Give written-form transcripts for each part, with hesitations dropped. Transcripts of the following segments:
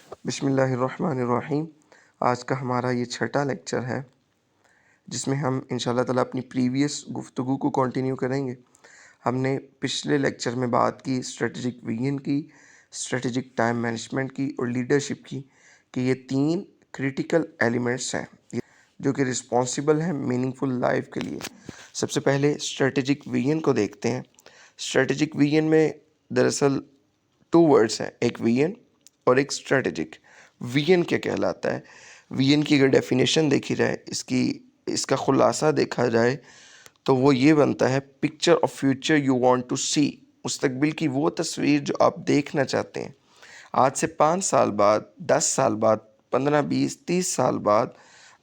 بسم اللہ الرحمن الرحیم۔ آج کا ہمارا یہ چھٹا لیکچر ہے جس میں ہم انشاءاللہ تعالیٰ اپنی پریویس گفتگو کو کنٹینیو کریں گے۔ ہم نے پچھلے لیکچر میں بات کی اسٹریٹجک ویژن کی، اسٹریٹجک ٹائم مینجمنٹ کی اور لیڈرشپ کی، کہ یہ تین کریٹیکل ایلیمنٹس ہیں جو کہ رسپانسبل ہیں میننگ فل لائف کے لیے۔ سب سے پہلے اسٹریٹجک ویژن کو دیکھتے ہیں۔ اسٹریٹجک ویژن میں دراصل 2 ورڈس ہیں، ایک ویژن اور ایک اسٹریٹجک۔ ویژن کیا کہلاتا ہے؟ ویژن کی اگر ڈیفینیشن دیکھی جائے، اس کا خلاصہ دیکھا جائے تو وہ یہ بنتا ہے: picture of future you want to see, مستقبل کی وہ تصویر جو آپ دیکھنا چاہتے ہیں۔ آج سے 5 سال بعد، 10 سال بعد، 15، 20، 30 سال بعد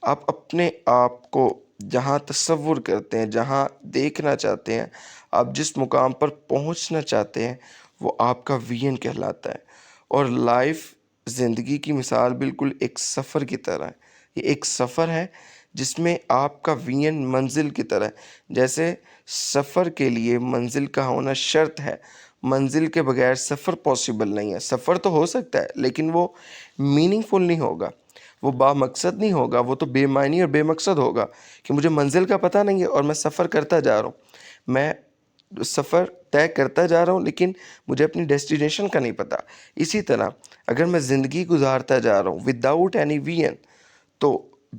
آپ اپنے آپ کو جہاں تصور کرتے ہیں، جہاں دیکھنا چاہتے ہیں، آپ جس مقام پر پہنچنا چاہتے ہیں، وہ آپ کا ویژن کہلاتا ہے۔ اور لائف، زندگی کی مثال بالکل ایک سفر کی طرح ہے۔ یہ ایک سفر ہے جس میں آپ کا ویژن منزل کی طرح ہے۔ جیسے سفر کے لیے منزل کا ہونا شرط ہے، منزل کے بغیر سفر پاسبل نہیں ہے۔ سفر تو ہو سکتا ہے لیکن وہ میننگ فل نہیں ہوگا، وہ با مقصد نہیں ہوگا، وہ تو بے معنی اور بے مقصد ہوگا کہ مجھے منزل کا پتہ نہیں ہے اور میں سفر کرتا جا رہا ہوں۔ میں سفر طے کرتا جا رہا ہوں لیکن مجھے اپنی ڈیسٹینیشن کا نہیں پتہ۔ اسی طرح اگر میں زندگی گزارتا جا رہا ہوں وداؤٹ اینی ویژن، تو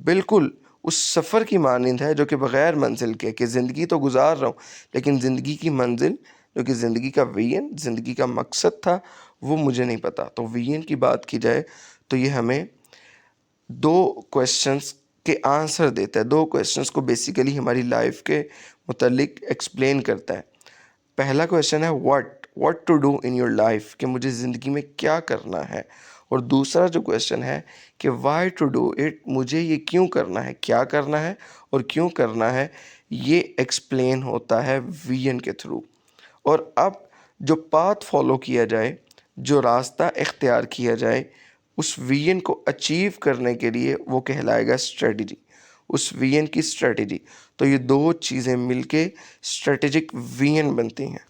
بالکل اس سفر کی مانند ہے جو کہ بغیر منزل کے، کہ زندگی تو گزار رہا ہوں لیکن زندگی کی منزل، جو کہ زندگی کا ویژن، زندگی کا مقصد تھا، وہ مجھے نہیں پتہ۔ تو ویژن کی بات کی جائے تو یہ ہمیں 2 کویسچنس کے آنسر دیتا ہے۔ 2 کویسچنس کو بیسیکلی ہماری لائف کے متعلق ایکسپلین کرتا ہے۔ پہلا کویسچن ہے what to do in your life, کہ مجھے زندگی میں کیا کرنا ہے۔ اور دوسرا جو کویسچن ہے کہ وائی ٹو ڈو اٹ، مجھے یہ کیوں کرنا ہے، کیا کرنا ہے اور کیوں کرنا ہے۔ یہ ایکسپلین ہوتا ہے ویژن کے تھرو۔ اور اب جو پاتھ فالو کیا جائے، جو راستہ اختیار کیا جائے اس ویژن کو اچیو کرنے کے لیے، وہ کہلائے گا اسٹریٹجی، اس ویژن کی اسٹریٹجی۔ تو یہ 2 چیزیں مل کے اسٹریٹجک ویژن بنتی ہیں۔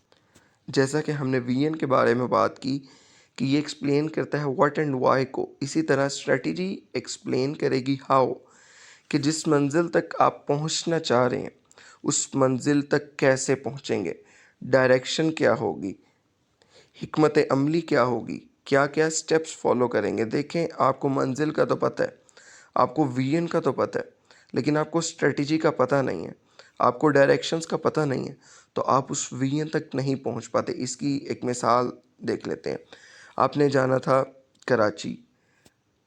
جیسا کہ ہم نے ویژن کے بارے میں بات کی کہ یہ ایکسپلین کرتا ہے واٹ اینڈ وائی کو، اسی طرح اسٹریٹجی ایکسپلین کرے گی ہاؤ، کہ جس منزل تک آپ پہنچنا چاہ رہے ہیں اس منزل تک کیسے پہنچیں گے، ڈائریکشن کیا ہوگی، حکمت عملی کیا ہوگی، کیا کیا سٹیپس فالو کریں گے۔ دیکھیں، آپ کو منزل کا تو پتہ ہے، آپ کو ویژن کا تو پتہ ہے، لیکن آپ کو اسٹریٹجی کا پتہ نہیں ہے، آپ کو ڈائریکشنز کا پتہ نہیں ہے، تو آپ اس ویژن تک نہیں پہنچ پاتے۔ اس کی ایک مثال دیکھ لیتے ہیں۔ آپ نے جانا تھا کراچی،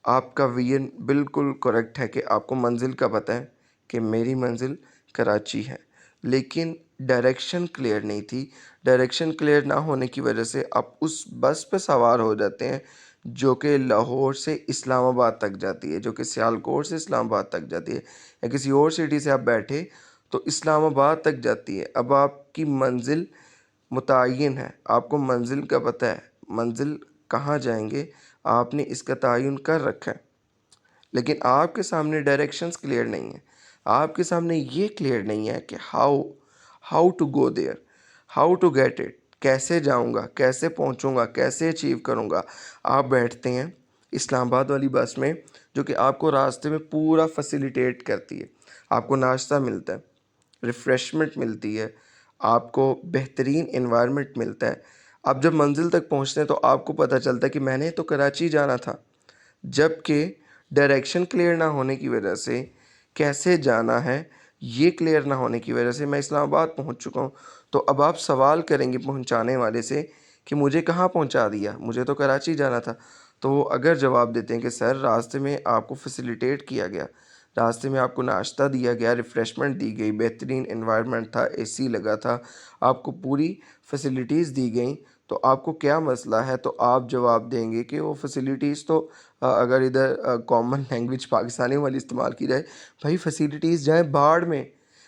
آپ کا ویژن بالکل کریکٹ ہے کہ آپ کو منزل کا پتہ ہے کہ میری منزل کراچی ہے، لیکن ڈائریکشن کلیئر نہیں تھی۔ ڈائریکشن کلیئر نہ ہونے کی وجہ سے آپ اس بس پہ سوار ہو جاتے ہیں جو کہ لاہور سے اسلام آباد تک جاتی ہے، جو کہ سیالکوٹ سے اسلام آباد تک جاتی ہے، یا کسی اور سٹی سے آپ بیٹھے تو اسلام آباد تک جاتی ہے۔ اب آپ کی منزل متعین ہے، آپ کو منزل کا پتہ ہے، منزل کہاں جائیں گے آپ نے اس کا تعین کر رکھا ہے، لیکن آپ کے سامنے ڈائریکشنز کلیئر نہیں ہیں۔ آپ کے سامنے یہ کلیئر نہیں ہے کہ how to go there, how to get it, کیسے جاؤں گا، کیسے پہنچوں گا، کیسے اچیو کروں گا۔ آپ بیٹھتے ہیں اسلام آباد والی بس میں جو کہ آپ کو راستے میں پورا فیسیلیٹیٹ کرتی ہے، آپ کو ناشتہ ملتا ہے، ریفریشمنٹ ملتی ہے، آپ کو بہترین انوائرمنٹ ملتا ہے۔ آپ جب منزل تک پہنچتے ہیں تو آپ کو پتہ چلتا ہے کہ میں نے تو کراچی جانا تھا، جبکہ ڈائریکشن کلیئر نہ ہونے کی وجہ سے، کیسے جانا ہے یہ کلیئر نہ ہونے کی وجہ سے میں اسلام آباد پہنچ چکا ہوں۔ تو اب آپ سوال کریں گے پہنچانے والے سے کہ مجھے کہاں پہنچا دیا، مجھے تو کراچی جانا تھا۔ تو وہ اگر جواب دیتے ہیں کہ سر راستے میں آپ کو فیسیلیٹیٹ کیا گیا، راستے میں آپ کو ناشتہ دیا گیا، ریفریشمنٹ دی گئی، بہترین انوائرمنٹ تھا، اے سی لگا تھا، آپ کو پوری فیسیلیٹیز دی گئیں، تو آپ کو کیا مسئلہ ہے؟ تو آپ جواب دیں گے کہ وہ فیسیلیٹیز تو اگر ادھر کامن لینگویج پاکستانی والی استعمال کی جائے، بھائی فیسیلیٹیز جائیں باڑ میں۔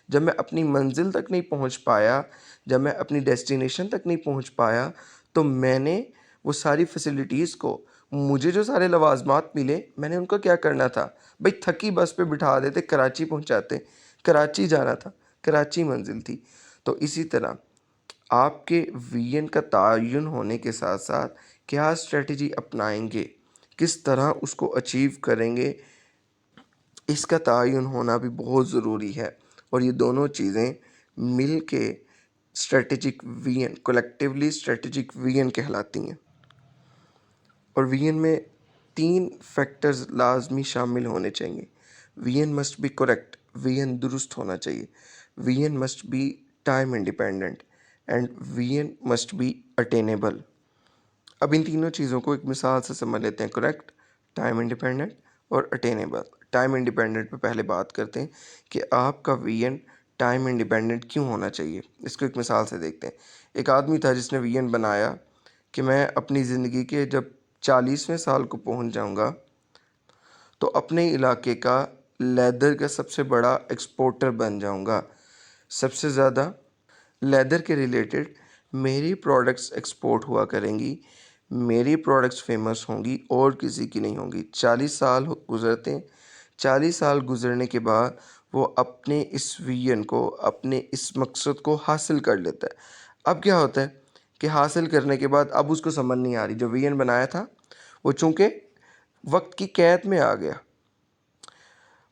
جب میں اپنی منزل تک نہیں پہنچ پایا، جب میں اپنی ڈیسٹینیشن تک نہیں پہنچ پایا، تو میں نے وہ ساری فیسیلیٹیز کو، مجھے جو سارے لوازمات ملے، میں نے ان کا کیا کرنا تھا؟ بھائی تھکی بس پہ بٹھا دیتے، کراچی پہنچاتے، کراچی جانا تھا، کراچی منزل تھی۔ تو اسی طرح آپ کے ویژن کا تعین ہونے کے ساتھ ساتھ کیا اسٹریٹجی اپنائیں گے، کس طرح اس کو اچیو کریں گے، اس کا تعین ہونا بھی بہت ضروری ہے، اور یہ دونوں چیزیں مل کے strategic vision, collectively strategic vision کہلاتی ہیں۔ اور ویژن میں 3 فیکٹرز لازمی شامل ہونے چاہیے۔ Vision must be correct, vision درست ہونا چاہیے، vision must be time independent, and vision must be attainable. اب ان تینوں چیزوں کو ایک مثال سے سمجھ لیتے ہیں، کریکٹ، ٹائم انڈیپینڈنٹ اور اٹینیبل۔ ٹائم انڈیپینڈنٹ پہ پہلے بات کرتے ہیں کہ آپ کا ویژن ٹائم انڈیپینڈنٹ کیوں ہونا چاہیے۔ اس کو ایک مثال سے دیکھتے ہیں۔ ایک آدمی تھا جس نے ویژن بنایا کہ میں اپنی زندگی کے جب 40ویں سال کو پہنچ جاؤں گا تو اپنے علاقے کا لیدر کا سب سے بڑا ایکسپورٹر بن جاؤں گا، سب سے زیادہ لیدر کے ریلیٹڈ میری پروڈکٹس ایکسپورٹ ہوا کریں گی، میری پروڈکٹس فیمس ہوں گی اور کسی کی نہیں ہوں گی۔ 40 سال گزرتے ہیں، 40 سال گزرنے کے بعد وہ اپنے اس ویژن کو، اپنے اس مقصد کو حاصل کر لیتا ہے۔ اب کیا ہوتا ہے کہ حاصل کرنے کے بعد اب اس کو سمجھ نہیں آ رہی، جو ویژن بنایا تھا وہ چونکہ وقت کی قید میں آ گیا،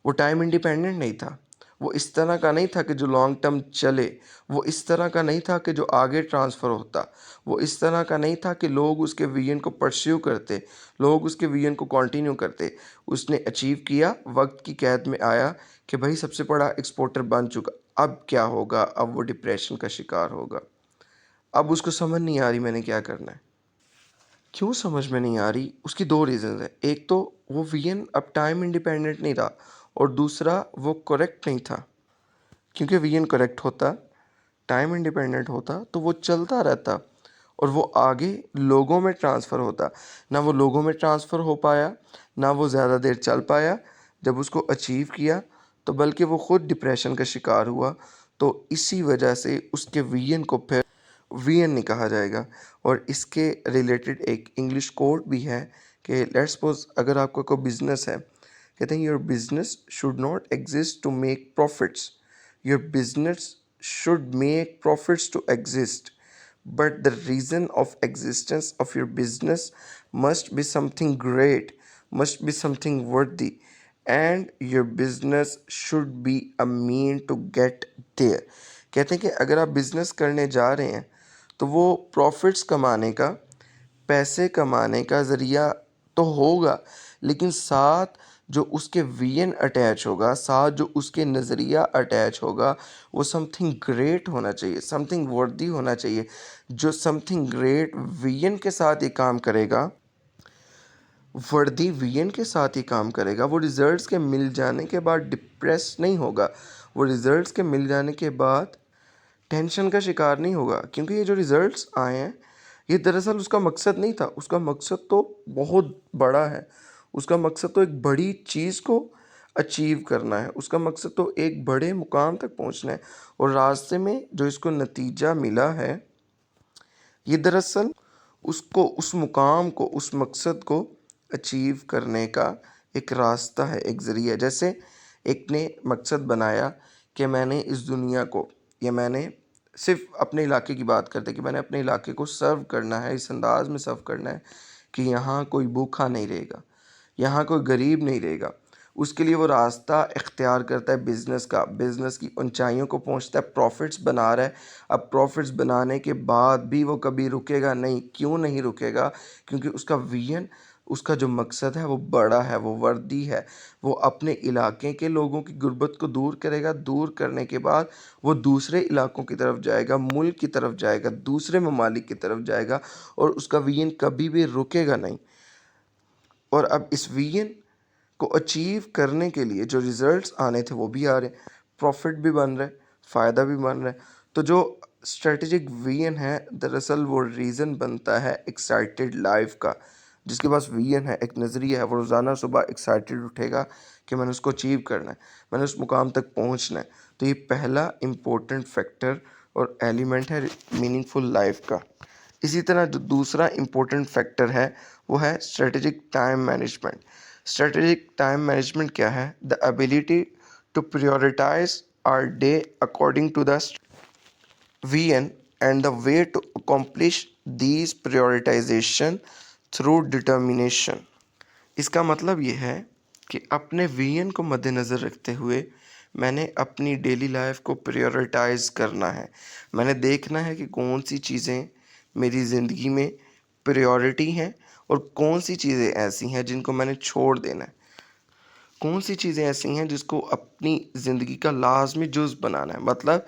وہ ٹائم انڈیپینڈنٹ نہیں تھا، وہ اس طرح کا نہیں تھا کہ جو لانگ ٹرم چلے، وہ اس طرح کا نہیں تھا کہ جو آگے ٹرانسفر ہوتا، وہ اس طرح کا نہیں تھا کہ لوگ اس کے ویژن کو پرسیو کرتے، لوگ اس کے ویژن کو کنٹینیو کرتے۔ اس نے اچیو کیا، وقت کی قید میں آیا کہ بھائی سب سے بڑا ایکسپورٹر بن چکا، اب کیا ہوگا؟ اب وہ ڈپریشن کا شکار ہوگا۔ اب اس کو سمجھ نہیں آ رہی میں نے کیا کرنا ہے۔ کیوں سمجھ میں نہیں آ رہی؟ اس کی 2 ریزنز ہیں۔ ایک تو وہ ویژن اب ٹائم انڈیپینڈنٹ نہیں رہا، اور دوسرا وہ کریکٹ نہیں تھا۔ کیونکہ ویژن کریکٹ ہوتا، ٹائم انڈیپینڈنٹ ہوتا تو وہ چلتا رہتا اور وہ آگے لوگوں میں ٹرانسفر ہوتا۔ نہ وہ لوگوں میں ٹرانسفر ہو پایا، نہ وہ زیادہ دیر چل پایا جب اس کو اچیو کیا، تو بلکہ وہ خود ڈپریشن کا شکار ہوا۔ تو اسی وجہ سے اس کے ویژن کو پھر ویژن نہیں کہا جائے گا۔ اور اس کے ریلیٹڈ ایک انگلش کوٹ بھی ہے کہ لیٹس سپوز اگر آپ کا کوئی بزنس ہے، کہتے ہیں your business should not exist to make profits, your business should make profits to exist, but the reason of existence of your business must be something great, must be something worthy, and your business should be a mean to get there۔ کہتے ہیں کہ اگر آپ business کرنے جا رہے ہیں تو وہ پروفٹس کمانے کا، پیسے کمانے کا ذریعہ تو ہوگا، لیکن ساتھ جو اس کے ویژن اٹیچ ہوگا، ساتھ جو اس کے نظریہ اٹیچ ہوگا، وہ سم تھنگ گریٹ ہونا چاہیے، سم تھنگ وردی ہونا چاہیے۔ جو سم تھنگ گریٹ ویژن کے ساتھ یہ کام کرے گا، وردی ویژن کے ساتھ ہی کام کرے گا، وہ ریزلٹس کے مل جانے کے بعد ڈپریس نہیں ہوگا، وہ ریزلٹس کے مل جانے کے بعد ٹینشن کا شکار نہیں ہوگا۔ کیونکہ یہ جو ریزلٹس آئے ہیں یہ دراصل اس کا مقصد نہیں تھا، اس کا مقصد تو بہت بڑا ہے، اس کا مقصد تو ایک بڑی چیز کو اچیو کرنا ہے، اس کا مقصد تو ایک بڑے مقام تک پہنچنا ہے، اور راستے میں جو اس کو نتیجہ ملا ہے یہ دراصل اس کو، اس مقام کو، اس مقصد کو اچیو کرنے کا ایک راستہ ہے، ایک ذریعہ۔ جیسے ایک نے مقصد بنایا کہ میں نے اس دنیا کو، یا میں نے صرف اپنے علاقے کی بات کرتے کہ میں نے اپنے علاقے کو سرو کرنا ہے، اس انداز میں سرو کرنا ہے کہ یہاں کوئی بھوکا نہیں رہے گا، یہاں کوئی غریب نہیں رہے گا۔ اس کے لیے وہ راستہ اختیار کرتا ہے بزنس کا، بزنس کی اونچائیوں کو پہنچتا ہے، پروفٹس بنا رہا ہے۔ اب پروفٹس بنانے کے بعد بھی وہ کبھی رکے گا نہیں۔ کیوں نہیں رکے گا؟ کیونکہ اس کا ویژن، اس کا جو مقصد ہے وہ بڑا ہے، وہ وردی ہے۔ وہ اپنے علاقے کے لوگوں کی غربت کو دور کرے گا، دور کرنے کے بعد وہ دوسرے علاقوں کی طرف جائے گا، ملک کی طرف جائے گا، دوسرے ممالک کی طرف جائے گا، اور اس کا ویژن کبھی بھی رکے گا نہیں۔ اور اب اس ویژن کو اچیو کرنے کے لیے جو ریزلٹس آنے تھے وہ بھی آ رہے، پروفٹ بھی بن رہے، فائدہ بھی بن رہا ہے۔ تو جو اسٹریٹجک ویژن ہے دراصل وہ ریزن بنتا ہے ایکسائٹیڈ لائف کا۔ جس کے پاس ویژن ہے، ایک نظریہ ہے، وہ روزانہ صبح ایکسائٹیڈ اٹھے گا کہ میں نے اس کو اچیو کرنا ہے، میں نے اس مقام تک پہنچنا ہے۔ تو یہ پہلا امپورٹنٹ فیکٹر اور ایلیمنٹ ہے میننگ فل لائف کا۔ اسی طرح جو دوسرا امپورٹنٹ فیکٹر ہے وہ ہے strategic time management. Strategic time management کیا ہے؟ The ability to prioritise our day according to the vision and the way to accomplish these prioritisation through determination. اس کا مطلب یہ ہے کہ اپنے ویژن کو مد نظر رکھتے ہوئے میں نے اپنی ڈیلی لائف کو پریورٹائز کرنا ہے. میں نے دیکھنا ہے کہ کون سی چیزیں میری زندگی میں پریورٹی ہیں اور کون سی چیزیں ایسی ہیں جن کو میں نے چھوڑ دینا ہے. کون سی چیزیں ایسی ہیں جس کو اپنی زندگی کا لازمی جز بنانا ہے. مطلب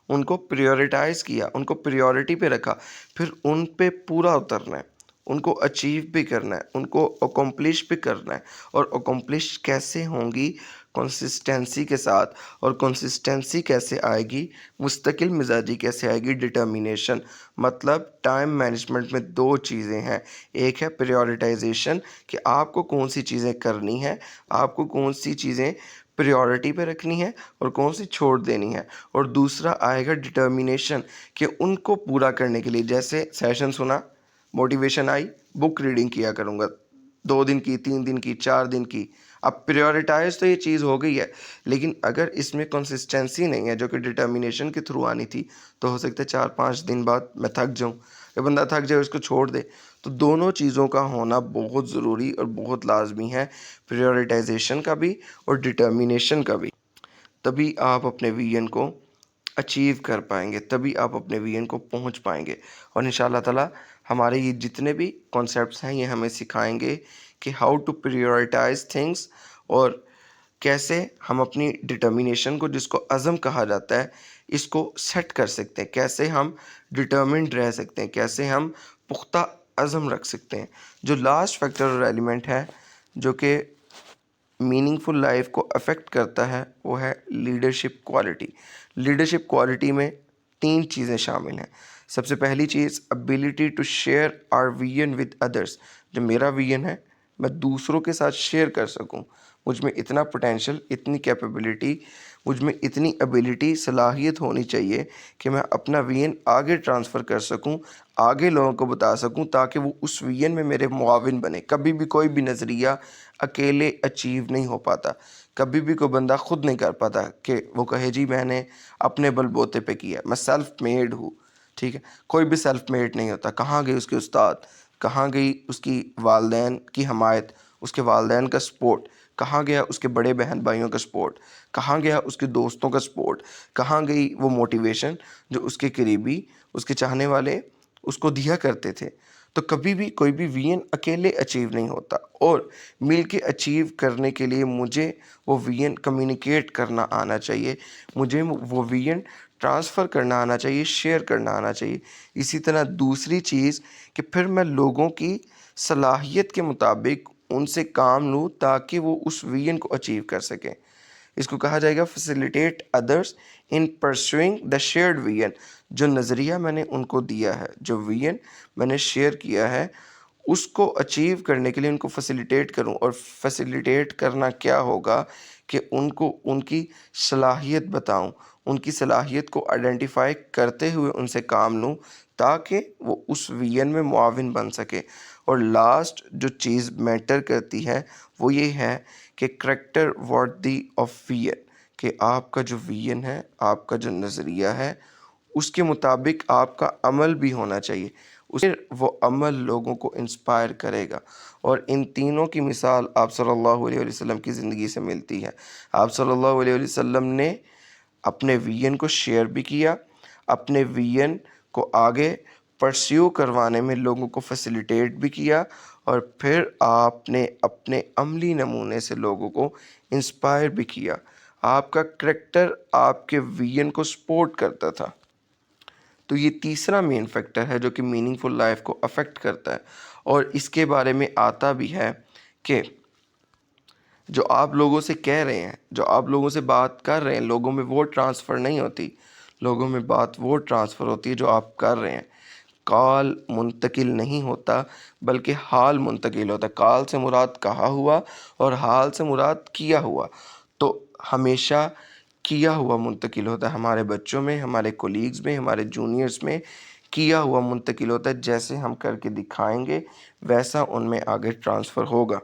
ان کو پریورٹائز کیا، ان کو پریورٹی پہ رکھا، پھر ان پہ پورا اترنا ہے، ان کو اچیو بھی کرنا ہے، ان کو اکمپلش بھی کرنا ہے. اور اکمپلش کیسے ہوں گی؟ کنسسٹنسی کے ساتھ. اور کنسسٹنسی کیسے آئے گی؟ مستقل مزاجی کیسے آئے گی؟ ڈٹرمینیشن. مطلب ٹائم مینجمنٹ میں دو چیزیں ہیں. ایک ہے پریورٹائزیشن کہ آپ کو کون سی چیزیں کرنی ہیں، آپ کو کون سی چیزیں پریورٹی پہ رکھنی ہے اور کون سی چھوڑ دینی ہے. اور دوسرا آئے گا ڈٹرمینیشن کہ ان کو پورا کرنے کے لیے، جیسے سیشن سنا، موٹیویشن آئی، بک ریڈنگ کیا کروں گا، 2 دن کی، 3 دن کی، 4 دن کی. اب پریورٹائز تو یہ چیز ہو گئی ہے، لیکن اگر اس میں کنسسٹنسی نہیں ہے جو کہ ڈٹرمینیشن کے تھرو آنی تھی، تو ہو سکتا ہے 4-5 دن بعد میں تھک جاؤں. کہ بندہ تھک جائے اس کو چھوڑ دے. تو دونوں چیزوں کا ہونا بہت ضروری اور بہت لازمی ہے، پریورٹائزیشن کا بھی اور ڈٹرمینیشن کا بھی. تبھی آپ اپنے ویژن کو اچیو کر پائیں گے، تبھی آپ اپنے ویژن کو پہنچ پائیں گے. اور انشاءاللہ تعالیٰ ہمارے یہ جتنے بھی کانسیپٹس ہیں یہ ہمیں سکھائیں گے کہ ہاؤ ٹو پریورٹائز تھنگس، اور کیسے ہم اپنی ڈٹرمینیشن کو، جس کو عزم کہا جاتا ہے، اس کو سیٹ کر سکتے ہیں، کیسے ہم ڈٹرمنڈ رہ سکتے ہیں، کیسے ہم پختہ عزم رکھ سکتے ہیں. جو لاسٹ فیکٹر اور ایلیمنٹ ہے جو کہ میننگ فل لائف کو افیکٹ کرتا ہے، وہ ہے لیڈرشپ کوالٹی. لیڈرشپ کوالٹی میں 3 چیزیں شامل ہیں. سب سے پہلی چیز، ability to share our vision with others. جو میرا ویژن ہے میں دوسروں کے ساتھ شیئر کر سکوں. مجھ میں اتنا پوٹینشیل، اتنی کیپیبلٹی، مجھ میں اتنی ابیلٹی، صلاحیت ہونی چاہیے کہ میں اپنا ویژن آگے ٹرانسفر کر سکوں، آگے لوگوں کو بتا سکوں، تاکہ وہ اس ویژن میں میرے معاون بنے. کبھی بھی کوئی بھی نظریہ اکیلے اچیو نہیں ہو پاتا. کبھی بھی کوئی بندہ خود نہیں کر پاتا کہ وہ کہے جی میں نے اپنے بل بوتے پہ کیا، میں سیلف میڈ ہوں. ٹھیک ہے، کوئی بھی سیلف میڈ نہیں ہوتا. کہاں گئی اس کے استاد، کہاں گئی اس کی والدین کی حمایت، اس کے والدین کا سپورٹ، کہاں گیا اس کے بڑے بہن بھائیوں کا سپورٹ، کہاں گیا اس کے دوستوں کا سپورٹ، کہاں گئی وہ موٹیویشن جو اس کے قریبی، اس کے چاہنے والے اس کو دیا کرتے تھے. تو کبھی بھی کوئی بھی ویژن اکیلے اچیو نہیں ہوتا، اور مل کے اچیو کرنے کے لیے مجھے وہ ویژن کمیونیکیٹ کرنا آنا چاہیے، مجھے وہ ویژن ٹرانسفر کرنا آنا چاہیے، شیئر کرنا آنا چاہیے. اسی طرح دوسری چیز کہ پھر میں لوگوں کی صلاحیت کے مطابق ان سے کام لوں تاکہ وہ اس ویژن کو اچیو کر سکیں. اس کو کہا جائے گا facilitate others in pursuing the shared vision. جو نظریہ میں نے ان کو دیا ہے، جو ویژن میں نے شیئر کیا ہے، اس کو اچیو کرنے کے لیے ان کو فیسیلیٹیٹ کروں. اور فیسیلیٹیٹ کرنا کیا ہوگا کہ ان کو ان کی صلاحیت بتاؤں، ان کی صلاحیت کو آئیڈینٹیفائی کرتے ہوئے ان سے کام لوں تاکہ وہ اس ویژن میں معاون بن سکے. اور لاسٹ جو چیز میٹر کرتی ہے وہ یہ ہے کہ کریکٹر وردی آف ویژن، کہ آپ کا جو ویژن ہے، آپ کا جو نظریہ ہے، اس کے مطابق آپ کا عمل بھی ہونا چاہیے. اسے وہ عمل لوگوں کو انسپائر کرے گا. اور ان تینوں کی مثال آپ صلی اللہ علیہ وسلم کی زندگی سے ملتی ہے. آپ صلی اللہ علیہ وسلم نے اپنے ویژن کو شیئر بھی کیا، اپنے ویژن کو آگے پرسیو کروانے میں لوگوں کو فیسیلیٹیٹ بھی کیا، اور پھر آپ نے اپنے عملی نمونے سے لوگوں کو انسپائر بھی کیا. آپ کا کریکٹر آپ کے ویژن کو سپورٹ کرتا تھا. تو یہ تیسرا مین فیکٹر ہے جو کہ میننگ فل لائف کو افیکٹ کرتا ہے. اور اس کے بارے میں آتا بھی ہے کہ جو آپ لوگوں سے کہہ رہے ہیں، جو آپ لوگوں سے بات کر رہے ہیں، لوگوں میں وہ ٹرانسفر نہیں ہوتی. لوگوں میں بات وہ ٹرانسفر ہوتی ہے جو آپ کر رہے ہیں. کال منتقل نہیں ہوتا بلکہ حال منتقل ہوتا ہے. کال سے مراد کہا ہوا اور حال سے مراد کیا ہوا. تو ہمیشہ کیا ہوا منتقل ہوتا ہے. ہمارے بچوں میں، ہمارے کولیگز میں، ہمارے جونیئرز میں کیا ہوا منتقل ہوتا ہے. جیسے ہم کر کے دکھائیں گے ویسا ان میں آگے ٹرانسفر ہوگا.